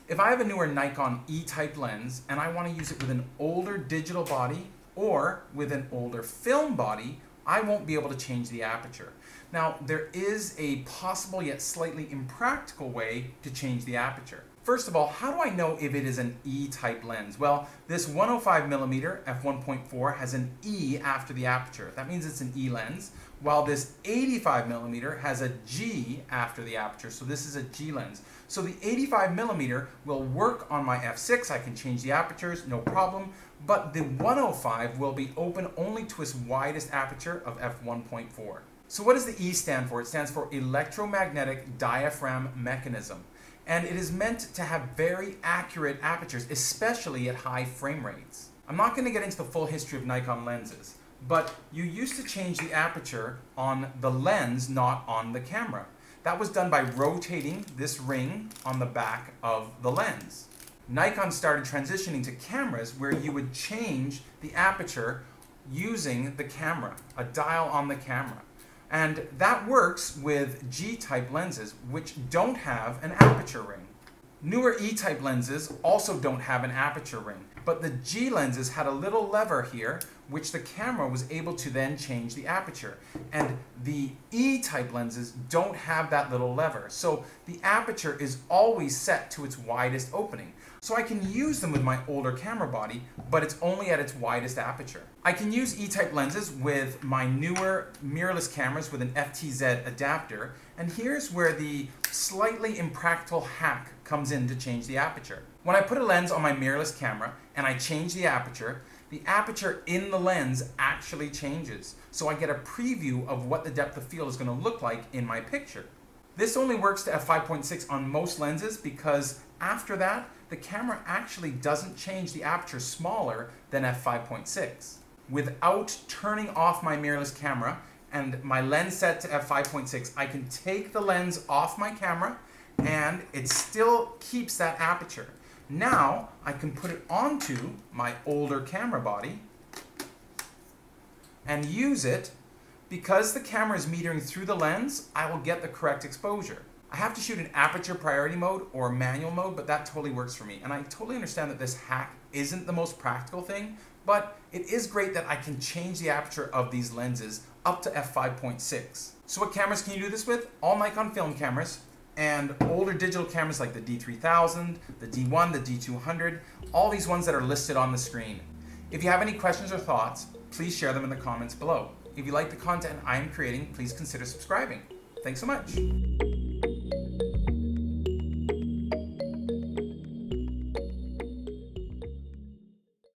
If I have a newer Nikon E-type lens and I want to use it with an older digital body or with an older film body, I won't be able to change the aperture. Now, there is a possible yet slightly impractical way to change the aperture. First of all, how do I know if it is an E-type lens? Well, this 105mm f1.4 has an E after the aperture. That means it's an E lens, while this 85mm has a G after the aperture. So this is a G lens. So the 85mm will work on my f6. I can change the apertures, no problem. But the 105 will be open only to its widest aperture of f1.4. So what does the E stand for? It stands for electromagnetic diaphragm mechanism. And it is meant to have very accurate apertures, especially at high frame rates. I'm not going to get into the full history of Nikon lenses, but you used to change the aperture on the lens, not on the camera. That was done by rotating this ring on the back of the lens. Nikon started transitioning to cameras where you would change the aperture using the camera, a dial on the camera. And that works with G-type lenses, which don't have an aperture ring. Newer E-type lenses also don't have an aperture ring, but the G lenses had a little lever here, which the camera was able to then change the aperture. And the E-type lenses don't have that little lever, so the aperture is always set to its widest opening. So I can use them with my older camera body, but it's only at its widest aperture. I can use E-type lenses with my newer mirrorless cameras with an FTZ adapter, and here's where the slightly impractical hack comes in to change the aperture. When I put a lens on my mirrorless camera and I change the aperture in the lens actually changes. So I get a preview of what the depth of field is going to look like in my picture. This only works to f5.6 on most lenses because after that, the camera actually doesn't change the aperture smaller than f5.6. Without turning off my mirrorless camera and my lens set to f5.6, I can take the lens off my camera and it still keeps that aperture. Now I can put it onto my older camera body and use it. Because the camera is metering through the lens, I will get the correct exposure. I have to shoot in aperture priority mode or manual mode, but that totally works for me. And I totally understand that this hack isn't the most practical thing, but it is great that I can change the aperture of these lenses up to f5.6. So what cameras can you do this with? All Nikon film cameras and older digital cameras like the D3000, the D1, the D200, all these ones that are listed on the screen. If you have any questions or thoughts, please share them in the comments below. If you like the content I am creating, please consider subscribing. Thanks so much.